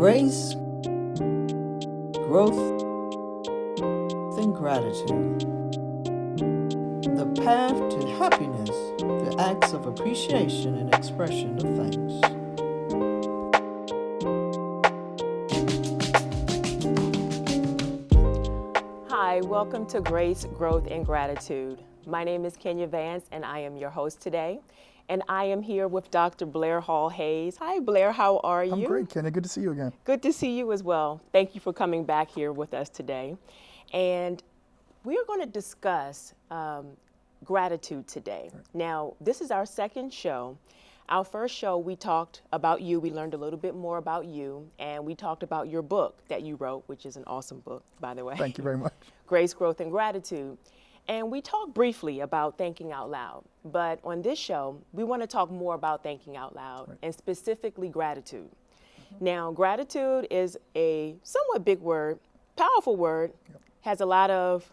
Grace, growth, and gratitude. The path to happiness through acts of appreciation and expression of thanks. Hi, welcome to Grace, Growth, and Gratitude. My name is Kenya Vance, and I am your host today. And I am here with Dr. Blair Hayes. Hi, Blair, how are you? I'm great, Kenya. Good to see you again. Good to see you as well. Thank you for coming back here with us today. And we are going to discuss gratitude today. Right. Now, this is our second show. Our first show, we talked about you. We learned a little bit more about you, and we talked about your book that you wrote, which is an awesome book, by the way. Thank you very much. Grace, Growth, and Gratitude. And we talked briefly about thinking out loud. But on this show, we want to talk more about thinking out loud, Right. and specifically gratitude. Now, gratitude is a somewhat big word, powerful word, has a lot of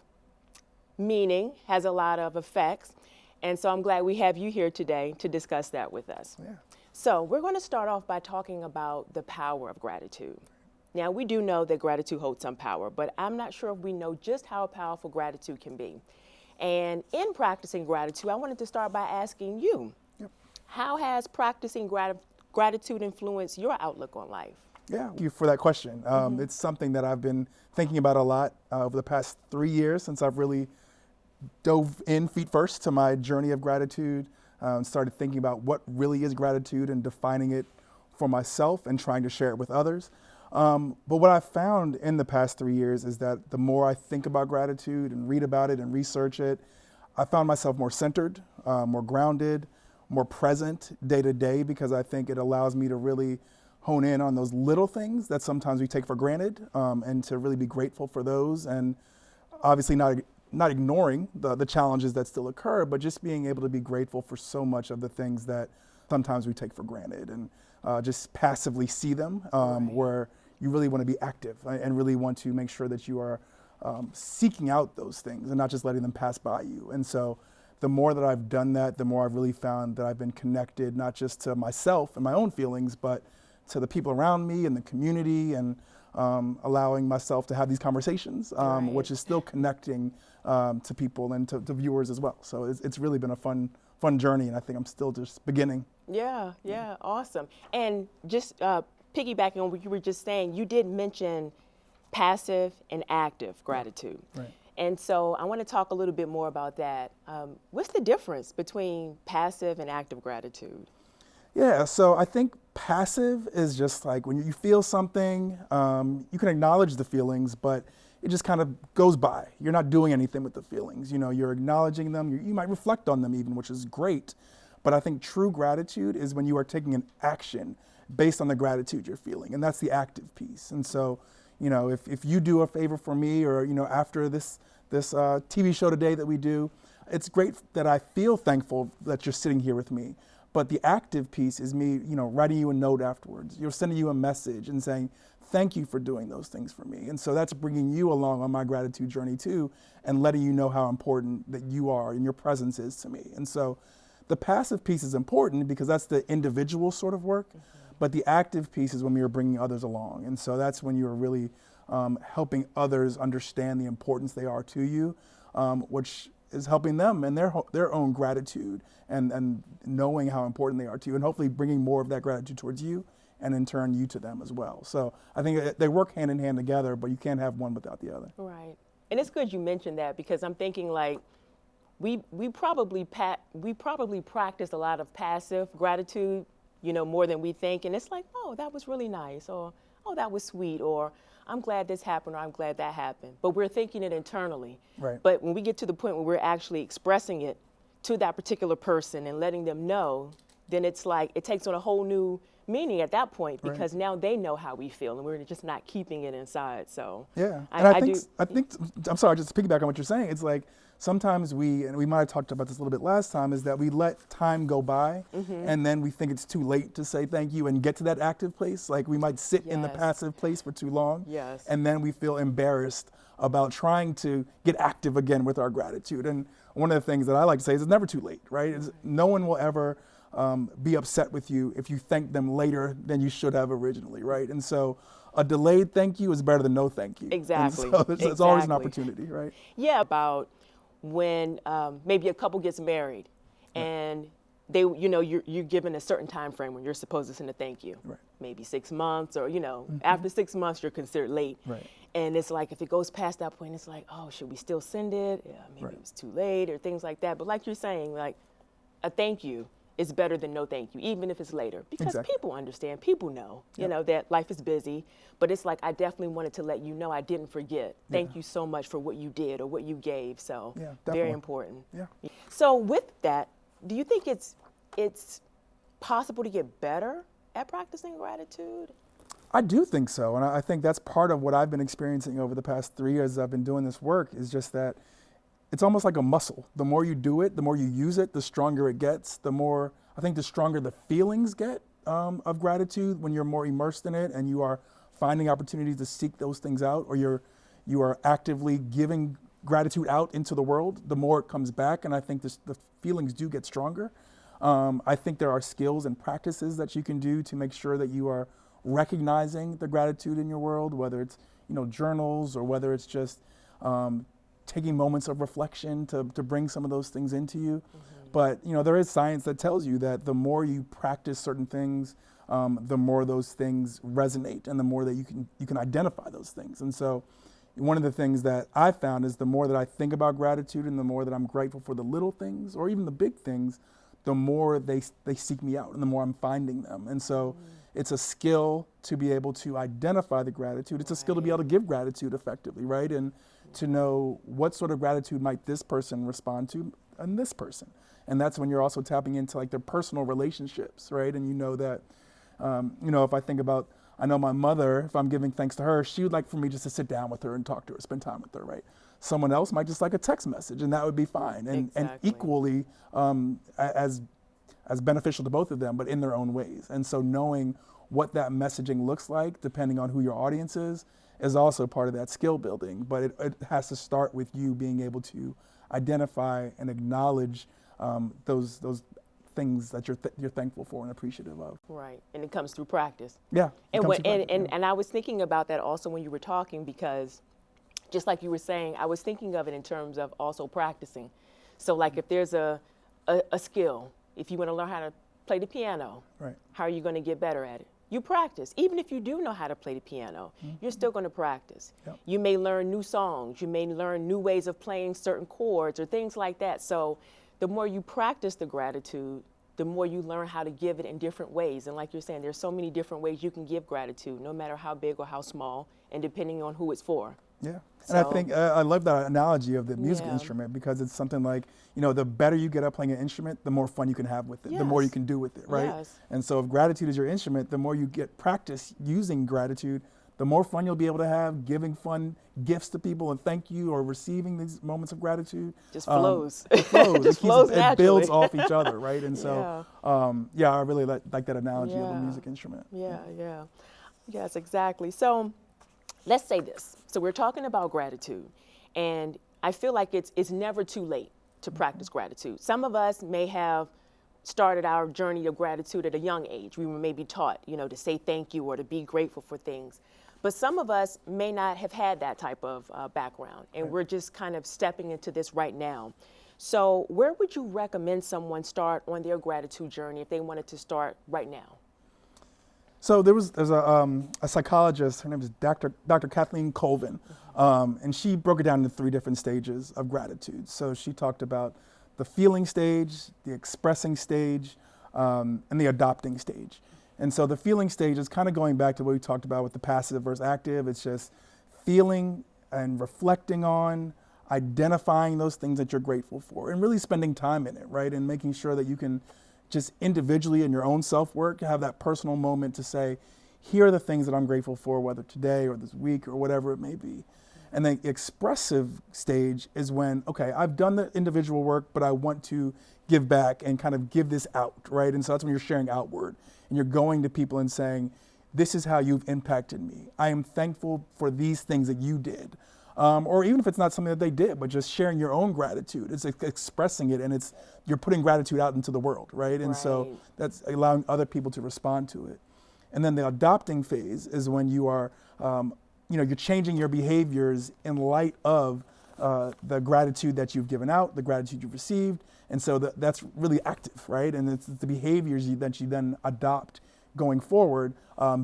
meaning, has a lot of effects. And so I'm glad we have you here today to discuss that with us. Yeah. So we're going to start off by talking about the power of gratitude. Now, we do know that gratitude holds some power, but I'm not sure if we know just how powerful gratitude can be. And in practicing gratitude, I wanted to start by asking you, how has practicing gratitude influenced your outlook on life? Yeah, thank you for that question. It's something that I've been thinking about a lot over the past 3 years since I've really dove in feet first to my journey of gratitude, started thinking about what really is gratitude and defining it for myself and trying to share it with others. But what I've found in the past 3 years is that the more I think about gratitude and read about it and research it, I found myself more centered, more grounded, more present day to day, because I think it allows me to really hone in on those little things that sometimes we take for granted, and to really be grateful for those, and obviously not ignoring the challenges that still occur, but just being able to be grateful for so much of the things that sometimes we take for granted, and just passively see them, where you really want to be active and really want to make sure that you are seeking out those things and not just letting them pass by you. And so the more that I've done that, the more I've really found that I've been connected not just to myself and my own feelings, but to the people around me and the community, and allowing myself to have these conversations, which is still connecting to people and to viewers as well. So it's really been a fun journey, and I think I'm still just beginning. Yeah, awesome. And just piggybacking on what you were just saying, you did mention passive and active gratitude. Right. And so I want to talk a little bit more about that. What's the difference between passive and active gratitude? Yeah, so I think passive is just like when you feel something, you can acknowledge the feelings, but it just kind of goes by. You're not doing anything with the feelings. You know, you're acknowledging them. You might reflect on them even, which is great. But I think true gratitude is when you are taking an action based on the gratitude you're feeling, and that's the active piece. And so, you know, if you do a favor for me, or, you know, after this TV show today that we do, it's great that I feel thankful that you're sitting here with me. But the active piece is me, you know, writing you a note afterwards. You're sending you a message and saying, thank you for doing those things for me. And so that's bringing you along on my gratitude journey too, and letting you know how important that you are and your presence is to me. And so the passive piece is important because that's the individual sort of work, but the active piece is when we are bringing others along. And so that's when you're really helping others understand the importance they are to you, which is helping them and their own gratitude and knowing how important they are to you, and hopefully bringing more of that gratitude towards you, and in turn you to them as well. So I think they work hand in hand together, but you can't have one without the other. Right. And it's good you mentioned that, because I'm thinking like we probably practice a lot of passive gratitude, you know, more than we think. And it's like, oh, that was really nice, or oh, that was sweet, or I'm glad this happened, or I'm glad that happened. But we're thinking it internally. Right. But when we get to the point where we're actually expressing it to that particular person and letting them know, then it's like it takes on a whole new meaning at that point, because now they know how we feel, and we're just not keeping it inside. So yeah, I think I'm sorry, just to piggyback on what you're saying. It's like sometimes and we might have talked about this a little bit last time, is that we let time go by, and then we think it's too late to say thank you and get to that active place. Like we might sit in the passive place for too long, and then we feel embarrassed about trying to get active again with our gratitude. And one of the things that I like to say is it's never too late, right? No one will ever be upset with you if you thank them later than you should have originally, right? And so a delayed thank you is better than no thank you. Exactly. And so it's always an Exactly. opportunity, right? Yeah, about when maybe a couple gets married and they, you're given a certain time frame when you're supposed to send a thank you. Right. Maybe 6 months, or after 6 months you're considered late. Right. And it's like if it goes past that point, it's like, oh, should we still send it? Yeah, maybe it was too late, or things like that. But like you're saying, like a thank you is better than no thank you, even if it's later, because people understand, people know, that life is busy. But it's like, I definitely wanted to let you know I didn't forget. Thank you so much for what you did or what you gave. So very important. Yeah. So with that, do you think it's possible to get better at practicing gratitude? I do think so, and I think that's part of what I've been experiencing over the past 3 years as I've been doing this work, is just that it's almost like a muscle. The more you do it, the more you use it, the stronger it gets. The stronger the feelings get of gratitude when you're more immersed in it and you are finding opportunities to seek those things out, or you are actively giving gratitude out into the world, the more it comes back, and I think the feelings do get stronger. I think there are skills and practices that you can do to make sure that you are recognizing the gratitude in your world, whether it's journals, or whether it's just taking moments of reflection to bring some of those things into you. But there is science that tells you that the more you practice certain things, the more those things resonate, and the more that you can identify those things. And so one of the things that I found is the more that I think about gratitude, and the more that I'm grateful for the little things or even the big things, the more they seek me out, and the more I'm finding them. And so it's a skill to be able to identify the gratitude. It's a skill to be able to give gratitude effectively, right? And to know what sort of gratitude might this person respond to and this person. And that's when you're also tapping into like their personal relationships, right? And that, if I think about, I know my mother, if I'm giving thanks to her, she would like for me just to sit down with her and talk to her, spend time with her, right? Someone else might just like a text message, and that would be fine. And equally as beneficial to both of them, but in their own ways. And so knowing what that messaging looks like, depending on who your audience is also part of that skill building. But it has to start with you being able to identify and acknowledge those things that you're thankful for and appreciative of. Right, and it comes through practice. Yeah. And I was thinking about that also when you were talking, because just like you were saying, I was thinking of it in terms of also practicing. So like if there's a skill, if you want to learn how to play the piano, right, how are you going to get better at it? You practice. Even if you do know how to play the piano, you're still going to practice. Yep. You may learn new songs. You may learn new ways of playing certain chords or things like that. So the more you practice the gratitude, the more you learn how to give it in different ways. And like you're saying, there's so many different ways you can give gratitude, no matter how big or how small, and depending on who it's for. Yeah, and I think I love that analogy of the music instrument, because it's something like, the better you get at playing an instrument, the more fun you can have with it, the more you can do with it, right? Yes. And so if gratitude is your instrument, the more you get practice using gratitude, the more fun you'll be able to have giving fun gifts to people and thank you, or receiving these moments of gratitude. Just flows. It flows. Just flows naturally. It builds off each other, right? And so, I really like that analogy of a music instrument. Yeah. Yes, exactly. So let's say this. So we're talking about gratitude, and I feel like it's never too late to practice gratitude. Some of us may have started our journey of gratitude at a young age. We were maybe taught, to say thank you or to be grateful for things. But some of us may not have had that type of background, and we're just kind of stepping into this right now. So where would you recommend someone start on their gratitude journey if they wanted to start right now? So there's a psychologist, her name is Dr. Kathleen Colvin, and she broke it down into 3 different stages of gratitude. So she talked about the feeling stage, the expressing stage, and the adopting stage. And so the feeling stage is kind of going back to what we talked about with the passive versus active. It's just feeling and reflecting on, identifying those things that you're grateful for, and really spending time in it, right? And making sure that you can just individually in your own self-work, have that personal moment to say, here are the things that I'm grateful for, whether today or this week or whatever it may be. And the expressive stage is when, okay, I've done the individual work, but I want to give back and kind of give this out, right? And so that's when you're sharing outward, and you're going to people and saying, this is how you've impacted me. I am thankful for these things that you did. or even if it's not something that they did, but just sharing your own gratitude. It's expressing it, and you're putting gratitude out into the world, right? And so that's allowing other people to respond to it. And then the adopting phase is when you are, you're changing your behaviors in light of the gratitude that you've given out, the gratitude you've received. And so that's really active, right? And it's the behaviors that you then adopt going forward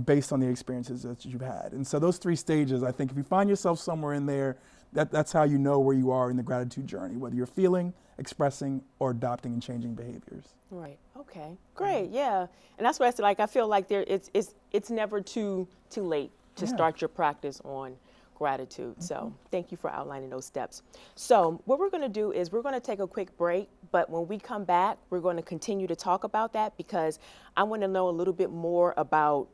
based on the experiences that you've had. And so those three stages, I think if you find yourself somewhere in there, that's how you know where you are in the gratitude journey, whether you're feeling, expressing, or adopting and changing behaviors. Right. Okay. Great. Yeah. And that's what I said. Like, I feel like it's never too late to start your practice on gratitude. So thank you for outlining those steps. So what we're going to do is we're going to take a quick break, but when we come back, we're going to continue to talk about that because I want to know a little bit more about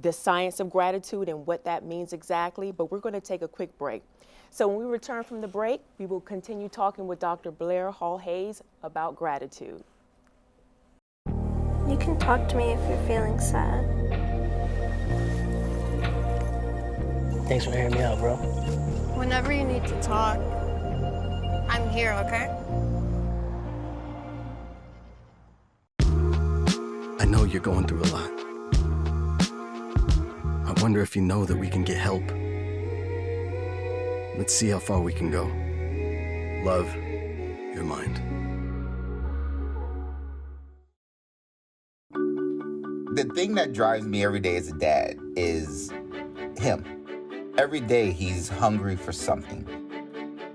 the science of gratitude and what that means exactly, but we're going to take a quick break. So when we return from the break, we will continue talking with Dr. Blair Hayes about gratitude. You can talk to me if you're feeling sad. Thanks for hearing me out, bro. Whenever you need to talk, I'm here, okay? I know you're going through a lot. I wonder if you know that we can get help. Let's see how far we can go. Love, your mind. The thing that drives me every day as a dad is him. Every day he's hungry for something.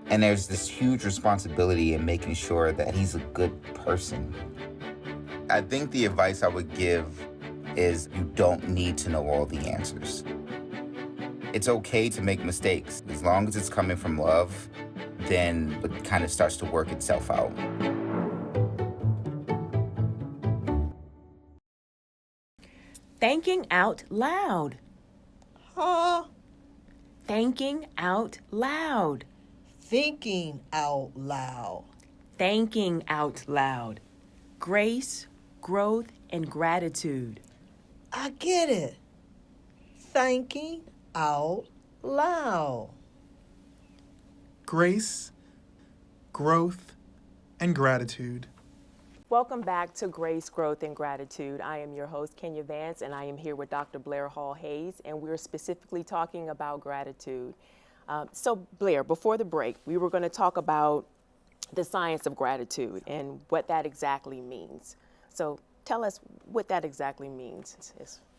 And there's this huge responsibility in making sure that he's a good person. I think the advice I would give is you don't need to know all the answers. It's okay to make mistakes. As long as it's coming from love, then it kind of starts to work itself out. Thinking out loud. Huh? Thinking out loud. Thinking out loud. Thinking out loud. Grace, growth, and gratitude. I get it. Thinking out loud. Grace, growth, and gratitude. Welcome back to Grace, Growth, and Gratitude. I am your host, Kenya Vance, and I am here with Dr. Blair Hayes, and we're specifically talking about gratitude. So, Blair, before the break, we were going to talk about the science of gratitude and what that exactly means. So, tell us what that exactly means.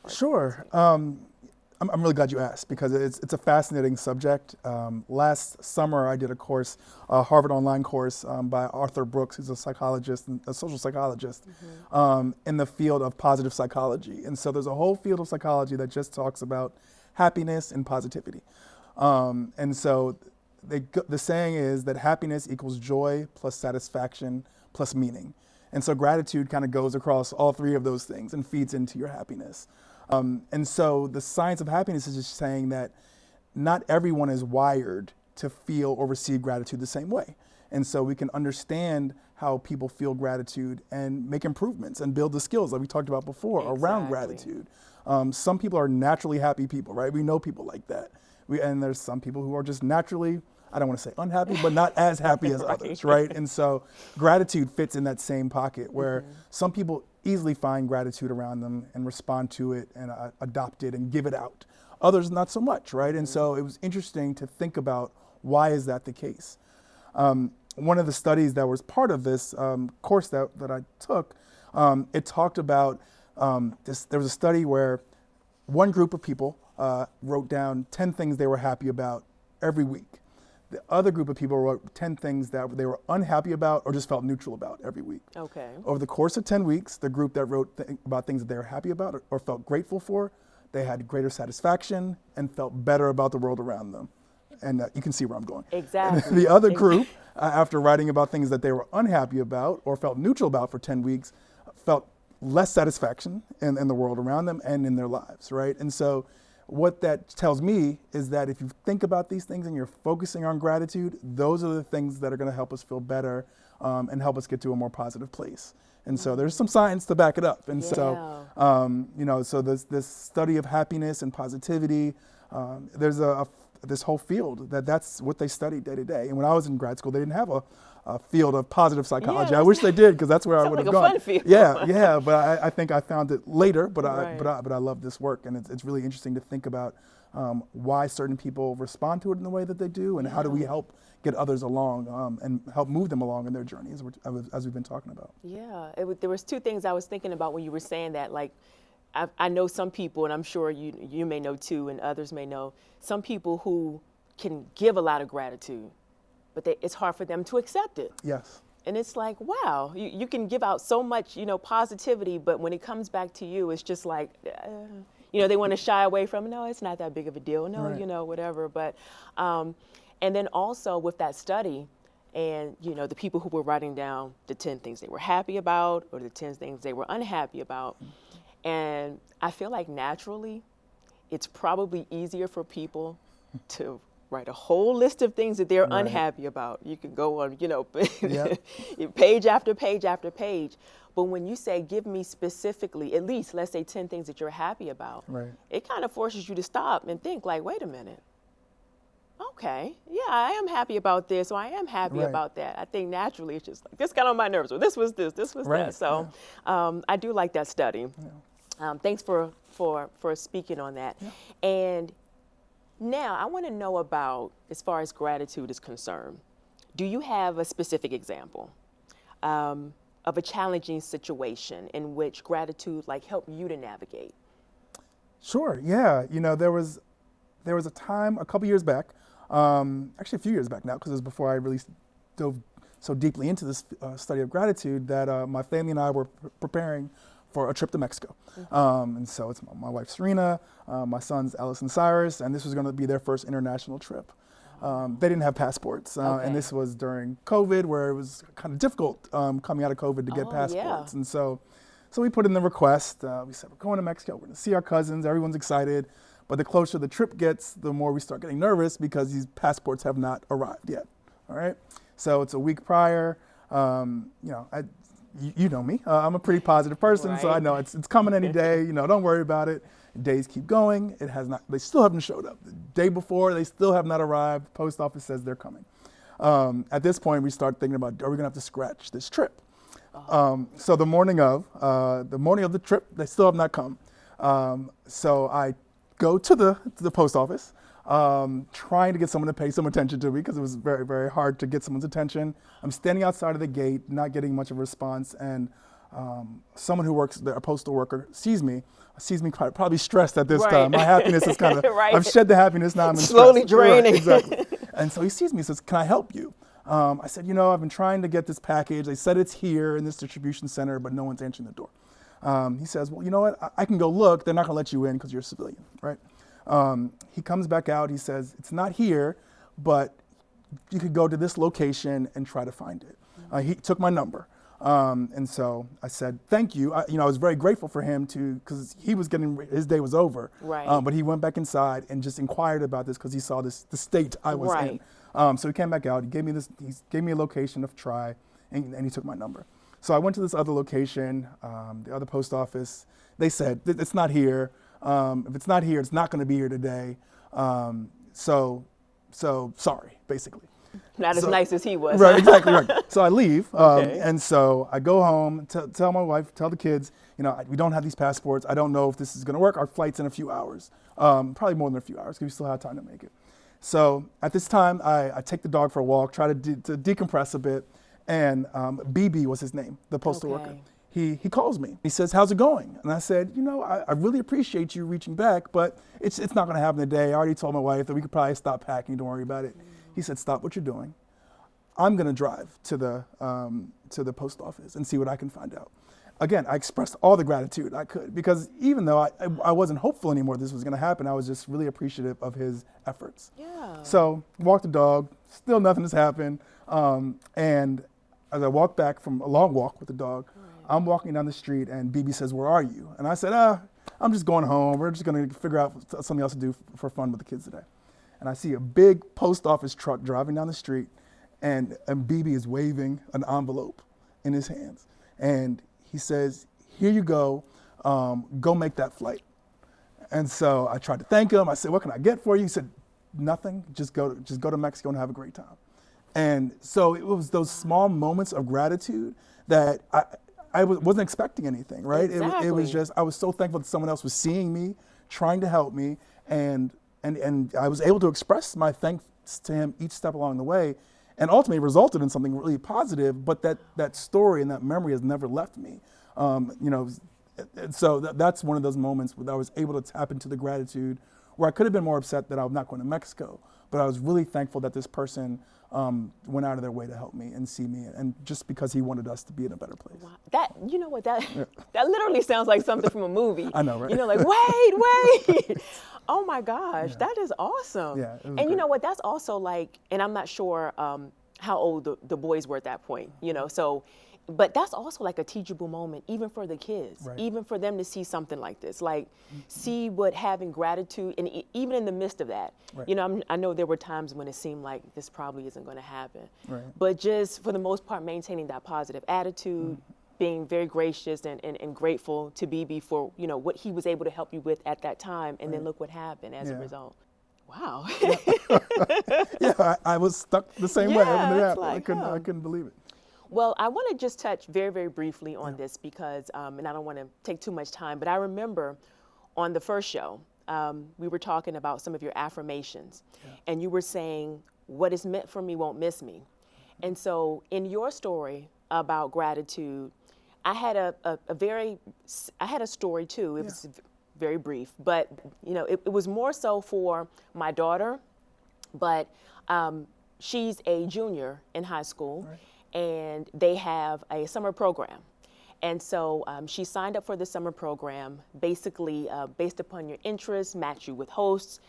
Sure. I'm really glad you asked because it's a fascinating subject. Last summer, I did a course, a Harvard online course by Arthur Brooks, who's a psychologist, a social psychologist, in the field of positive psychology. And so there's a whole field of psychology that just talks about happiness and positivity. And so the saying is that happiness equals joy plus satisfaction plus meaning. And so gratitude kind of goes across all three of those things and feeds into your happiness. And so the science of happiness is just saying that not everyone is wired to feel or receive gratitude the same way. And so we can understand how people feel gratitude and make improvements and build the skills like we talked about before around gratitude. Some people are naturally happy people, right? We know people like that. And there's some people who are just naturally, I don't want to say unhappy, but not as happy as others, right? And so gratitude fits in that same pocket where some people easily find gratitude around them and respond to it and adopt it and give it out. Others not so much, right? And so it was interesting to think about why is that the case? One of the studies that was part of this course that I took, it talked about there was a study where one group of people wrote down 10 things they were happy about every week. The other group of people wrote 10 things that they were unhappy about or just felt neutral about every week. Okay. Over the course of 10 weeks, the group that wrote about things that they were happy about or felt grateful for, they had greater satisfaction and felt better about the world around them. And you can see where I'm going. Exactly. The other group, after writing about things that they were unhappy about or felt neutral about for 10 weeks, felt less satisfaction in the world around them and in their lives, right? And so what that tells me is that if you think about these things and you're focusing on gratitude, those are the things that are going to help us feel better and help us get to a more positive place. And so there's some science to back it up. And so, so there's this study of happiness and positivity. There's a this whole field that's what they study day to day. And when I was in grad school, they didn't have a field of positive psychology. Yeah, I wish they did, because that's where I sounds would like have a gone. fun field. Yeah, but I think I found it later. But Right. but I love this work, and it's really interesting to think about why certain people respond to it in the way that they do, and how do we help get others along and help move them along in their journey, as we've been talking about. Yeah, there was two things I was thinking about when you were saying that. Like, I know some people, and I'm sure you may know too, and others may know, some people who can give a lot of gratitude, but it's hard for them to accept it. Yes. And it's like, wow, you can give out so much, positivity, but when it comes back to you, it's just like, they want to shy away from, no, it's not that big of a deal, no, Right. whatever. But, and then also with that study, and, the people who were writing down the 10 things they were happy about or the 10 things they were unhappy about. And I feel like naturally, it's probably easier for people to write a whole list of things that they're Right. unhappy about. You can go on, Yep. page after page after page. But when you say, give me specifically, at least, let's say 10 things that you're happy about, Right. it kind of forces you to stop and think like, wait a minute. Okay, yeah, I am happy about this, or I am happy Right. about that. I think naturally it's just like, this got on my nerves, or this was Right, that. So I do like that study. Thanks for speaking on that. And now I want to know about, as far as gratitude is concerned, do you have a specific example of a challenging situation in which gratitude helped you to navigate? Sure. Yeah. There was a time a couple years back, actually a few years back now, because it was before I really dove so deeply into this study of gratitude, that my family and I were preparing for a trip to Mexico. And so it's my wife Serena, my sons Alice and Cyrus, and this was going to be their first international trip. They didn't have passports, and this was during COVID, where it was kind of difficult coming out of COVID to get passports. And so we put in the request. We said, we're going to Mexico, we're going to see our cousins, everyone's excited. But the closer the trip gets, the more we start getting nervous, because these passports have not arrived yet. All right. So it's a week prior. You know me. I'm a pretty positive person, so I know it's coming any day. Don't worry about it. Days keep going. It has not. They still haven't showed up. The day before, they still have not arrived. Post office says they're coming. At this point, we start thinking about, are we gonna have to scratch this trip? So the morning of the trip, they still have not come. So I go to the post office, trying to get someone to pay some attention to me, because it was very, very hard to get someone's attention. I'm standing outside of the gate, not getting much of a response, and someone who works there, a postal worker, sees me probably stressed at this time. My happiness is kind of, I've shed the happiness, now I'm in slowly stress. draining. Right, exactly. And so he sees me and says, can I help you? I said, I've been trying to get this package. They said it's here in this distribution center, but no one's answering the door. He says, well, you know what? I can go look. They're not going to let you in because you're a civilian, right? He comes back out. He says, it's not here, but you could go to this location and try to find it. He took my number. And so I said, thank you. I was very grateful for him because he was his day was over. Right. But he went back inside and just inquired about this because he saw the state I was in. So he came back out. He gave me a location to try, and he took my number. So I went to this other location, the other post office. They said, it's not here. If it's not here, it's not going to be here today. So sorry, basically. Not as nice as he was. Right, exactly right. So I leave, Okay. and so I go home, tell my wife, tell the kids, we don't have these passports. I don't know if this is going to work. Our flight's in a few hours, probably more than a few hours, because we still have time to make it. So at this time, I take the dog for a walk, try to decompress a bit, and BB was his name, the postal worker. He calls me. He says, how's it going? And I said, I really appreciate you reaching back, but it's not going to happen today. I already told my wife that we could probably stop packing. Don't worry about it. He said, stop what you're doing. I'm going to drive to the post office and see what I can find out. Again, I expressed all the gratitude I could, because even though I wasn't hopeful anymore this was going to happen, I was just really appreciative of his efforts. Yeah. So walked the dog, still nothing has happened. And as I walked back from a long walk with the dog, I'm walking down the street and BB says, where are you? And I said, I'm just going home. We're just going to figure out something else to do for fun with the kids today. And I see a big post office truck driving down the street, and BB is waving an envelope in his hands. And he says, here you go, go make that flight. And so I tried to thank him. I said, what can I get for you? He said, nothing, just go to Mexico and have a great time. And so it was those small moments of gratitude that I wasn't expecting anything, right? Exactly. It was just, I was so thankful that someone else was seeing me, trying to help me, and I was able to express my thanks to him each step along the way, and ultimately resulted in something really positive. But that story and that memory has never left me. And so that's one of those moments where I was able to tap into the gratitude, where I could have been more upset that I was not going to Mexico, but I was really thankful that this person went out of their way to help me and see me, and just because he wanted us to be in a better place. Wow. That literally sounds like something from a movie. I know, right? You know, like, wait. Oh my gosh, that is awesome. Yeah, it was and you great. know what, that's also like, and I'm not sure how old the boys were at that point, so, but that's also like a teachable moment, even for the kids, Right. even for them to see something like this, like see what having gratitude, and even in the midst of that, Right. I know there were times when it seemed like this probably isn't going to happen, Right. but just for the most part, maintaining that positive attitude, being very gracious and grateful to BB for, what he was able to help you with at that time, and then look what happened as a Yeah. result. Wow. Yeah, I was stuck the same way when Yeah, it it's happened. like, I couldn't believe it. Well, I want to just touch very, very briefly on this because, and I don't want to take too much time, but I remember on the first show, we were talking about some of your affirmations, and you were saying, what is meant for me won't miss me. And so in your story about gratitude, I had a story too. It was very brief, but it was more so for my daughter, but she's a junior in high school. Right. And they have a summer program. And so she signed up for the summer program, basically based upon your interests, match you with hosts,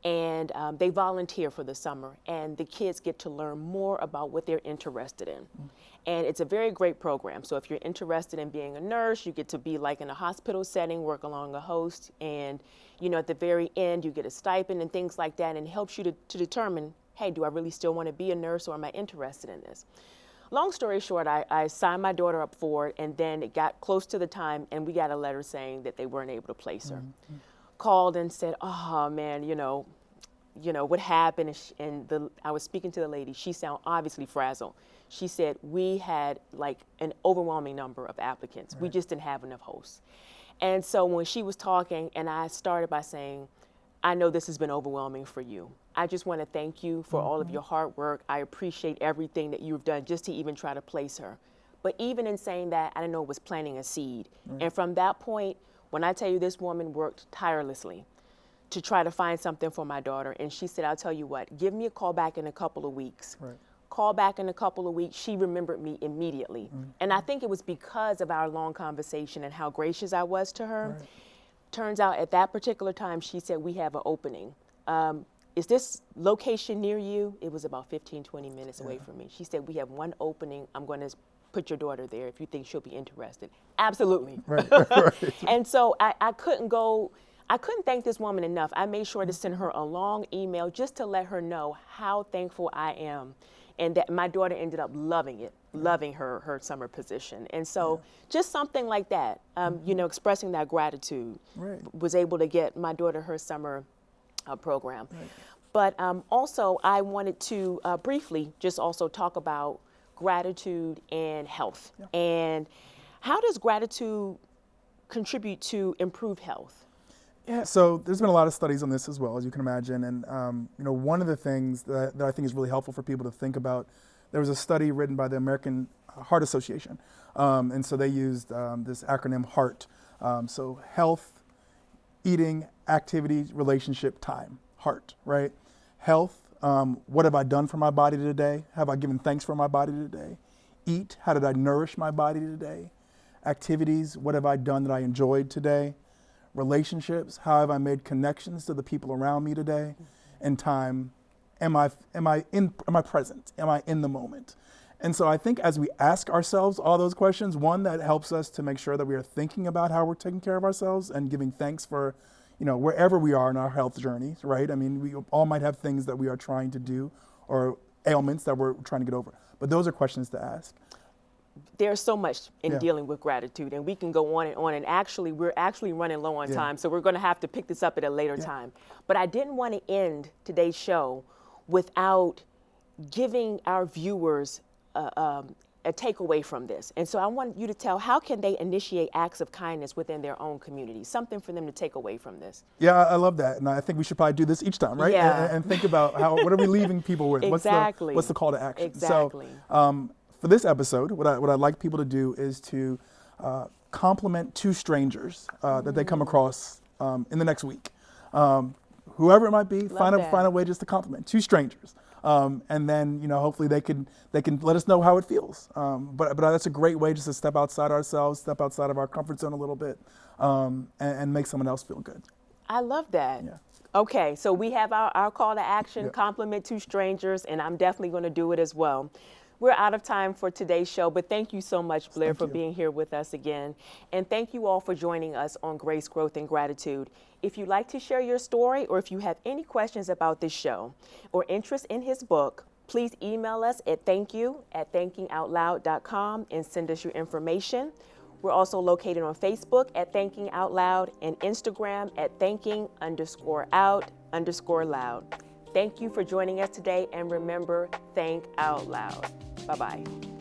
and they volunteer for the summer. And the kids get to learn more about what they're interested in. And it's a very great program. So if you're interested in being a nurse, you get to be like in a hospital setting, work along a host, and at the very end, you get a stipend and things like that, and it helps you to determine, hey, do I really still want to be a nurse, or am I interested in this? Long story short, I signed my daughter up for it, and then it got close to the time, and we got a letter saying that they weren't able to place her. Called and said, oh man, what happened? And I was speaking to the lady. She sounded obviously frazzled. She said, we had like an overwhelming number of applicants. Right. We just didn't have enough hosts. And so when she was talking, and I started by saying, I know this has been overwhelming for you. I just want to thank you for all of your hard work. I appreciate everything that you've done just to even try to place her. But even in saying that, I didn't know it was planting a seed. Right. And from that point, when I tell you this woman worked tirelessly to try to find something for my daughter, and she said, I'll tell you what, give me a call back in a couple of weeks. Right. Call back in a couple of weeks. She remembered me immediately. And I think it was because of our long conversation and how gracious I was to her. Right. Turns out at that particular time, she said, we have an opening. Is this location near you? It was about 15, 20 minutes away from me. She said, we have one opening. I'm going to put your daughter there if you think she'll be interested. Absolutely. Right. And so I couldn't thank this woman enough. I made sure to send her a long email just to let her know how thankful I am, and that my daughter ended up loving it, loving her summer position. And so just something like that, expressing that gratitude, was able to get my daughter her summer program. Right. But also I wanted to briefly just also talk about gratitude and health. Yeah. And how does gratitude contribute to improved health? Yeah, so there's been a lot of studies on this as well, as you can imagine. And one of the things that I think is really helpful for people to think about, there was a study written by the American Heart Association. And so they used this acronym HEART. So health, eating, activity, relationship, time, heart, right? Health, what have I done for my body today? Have I given thanks for my body today? Eat, how did I nourish my body today? Activities, what have I done that I enjoyed today? Relationships, how have I made connections to the people around me today? And time, am I present? Am I in the moment? And so I think as we ask ourselves all those questions, one, that helps us to make sure that we are thinking about how we're taking care of ourselves and giving thanks for, wherever we are in our health journey, right? I mean, we all might have things that we are trying to do or ailments that we're trying to get over. But those are questions to ask. there's so much in Yeah. dealing with gratitude, and we can go on and on. And actually, we're actually running low on Yeah. time, so we're going to have to pick this up at a later time. But I didn't want to end today's show without giving our viewers a takeaway from this. And so I want you to tell, how can they initiate acts of kindness within their own community? Something for them to take away from this. Yeah, I love that, and I think we should probably do this each time, right? Yeah. And think about what are we leaving people with? Exactly. What's the call to action? Exactly. So, for this episode, what I'd like people to do is to compliment 2 strangers that they come across in the next week. Whoever it might be, find that. a way just to compliment 2 strangers. And then, hopefully they can let us know how it feels. But that's a great way just to step outside ourselves, step outside of our comfort zone a little bit, and make someone else feel good. I love that. Yeah. Okay, so we have our call to action, Yeah. compliment 2 strangers, and I'm definitely going to do it as well. We're out of time for today's show, but thank you so much, Blair, Thank for you. being here with us again. And thank you all for joining us on Grace, Growth, and Gratitude. If you'd like to share your story, or if you have any questions about this show or interest in his book, please email us at thankyou@thankingoutloud.com and send us your information. We're also located on Facebook at Thanking Out Loud and Instagram at thanking_out_loud. Thank you for joining us today, and remember, think out loud. Bye-bye.